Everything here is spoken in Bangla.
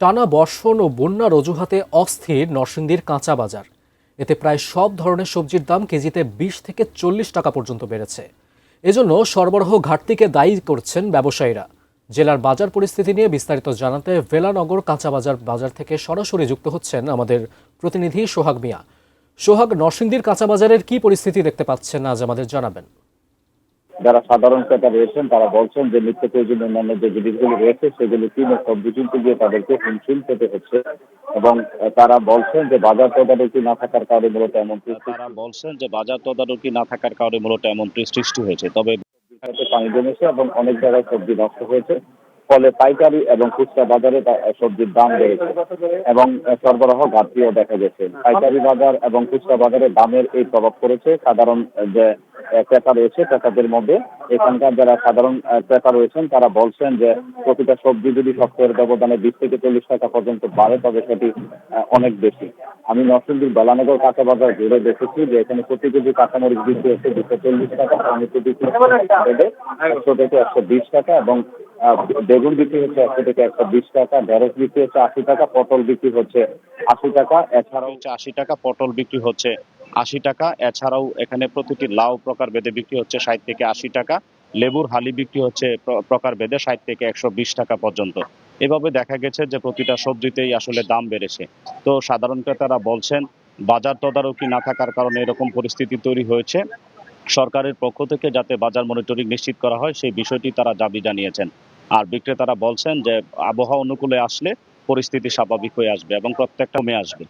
টানা বর্ষণ ও বন্যার অজুহাতে অস্থির নরসিংদীর কাঁচা বাজার। এতে প্রায় সব ধরনের সবজির দাম কেজিতে 20 থেকে 40 টাকা পর্যন্ত বেড়েছে। এজন্য সরবরাহ ঘাটতিকে দায়ী করছেন ব্যবসায়ীরা। জেলার বাজার পরিস্থিতি নিয়ে বিস্তারিত জানাতে ভেলানগর কাঁচা বাজার থেকে সরাসরি যুক্ত হচ্ছেন আমাদের প্রতিনিধি সোহাগ মিয়া। সোহাগ, নরসিংদীর কাঁচা বাজারের কি পরিস্থিতি দেখতে পাচ্ছেন আজ আমাদের জানাবেন। যারা সাধারণ ক্রেতা রয়েছেন তারা বলছেন যে নিত্য প্রয়োজনীয় অন্যান্য যে জিনিসগুলি রয়েছে সেগুলি কিনে সবজি কিনতে গিয়ে তাদেরকে হিমশিম খেতে হচ্ছে এবং তারা বলছেন যে বাজার তদারকি না থাকার কারণে মূলত এমন সৃষ্টি হয়েছে। তবে পানি জমেছে এবং অনেক জায়গায় সবজি নষ্ট হয়েছে, ফলে পাইকারি এবং খুচরা বাজারে সবজির দাম বেড়েছে এবং সরবরাহ ঘাটতিও দেখা গেছে। পাইকারি বাজার এবং খুচরা বাজারে দামের এই প্রভাব পড়েছে সাধারণ যে ক্রেতা রয়েছে ক্রেতাদের মধ্যে। এখানকার যারা সাধারণ ক্রেতা রয়েছেন তারা বলছেন যে প্রতিটা সবজি যদি সপ্তাহের ব্যবধানে 20 থেকে 40 টাকা পর্যন্ত বাড়ে তবে সেটি অনেক বেশি। আমি নরসিংদীর বেলানগর কাঁচা বাজার ঘুরে দেখেছি যে এখানে প্রতি কেজি কাঁচামরিচ বিক্রি হচ্ছে 240 টাকা, টমেটো বিক্রি হচ্ছে 100 থেকে 120 টাকা এবং বেগুন বিক্রি হচ্ছে 100 থেকে 120 টাকা, ঢেঁড়স বিক্রি হচ্ছে 80 টাকা, পটল বিক্রি হচ্ছে 80 টাকা। এছাড়াও 80 টাকা পটল বিক্রি হচ্ছে 80 টাকা। এছাড়াও এখানে প্রতিটি লাউ প্রকার ভেদে বিক্রি হচ্ছে 60 থেকে 80 টাকা। লেবুর হালি বিক্রি হচ্ছে প্রকার ভেদে 60 থেকে 120 টাকা পর্যন্ত। এভাবে দেখা গেছে যে প্রতিটা সবজিতেই আসলে দাম বেড়েছে। তো সাধারণ ক্রেতারা বলছেন বাজার তদারকি না থাকার কারণে এরকম পরিস্থিতি তৈরি হয়েছে। সরকারের পক্ষ থেকে যাতে বাজার মনিটরিং নিশ্চিত করা হয় সেই বিষয়টি তারা দাবি জানিয়েছেন। আর বিক্রেতারা বলছেন যে আবহাওয়া অনুকূলে আসলে পরিস্থিতি স্বাভাবিক হয়ে আসবে এবং প্রত্যেকটা কমে আসবে।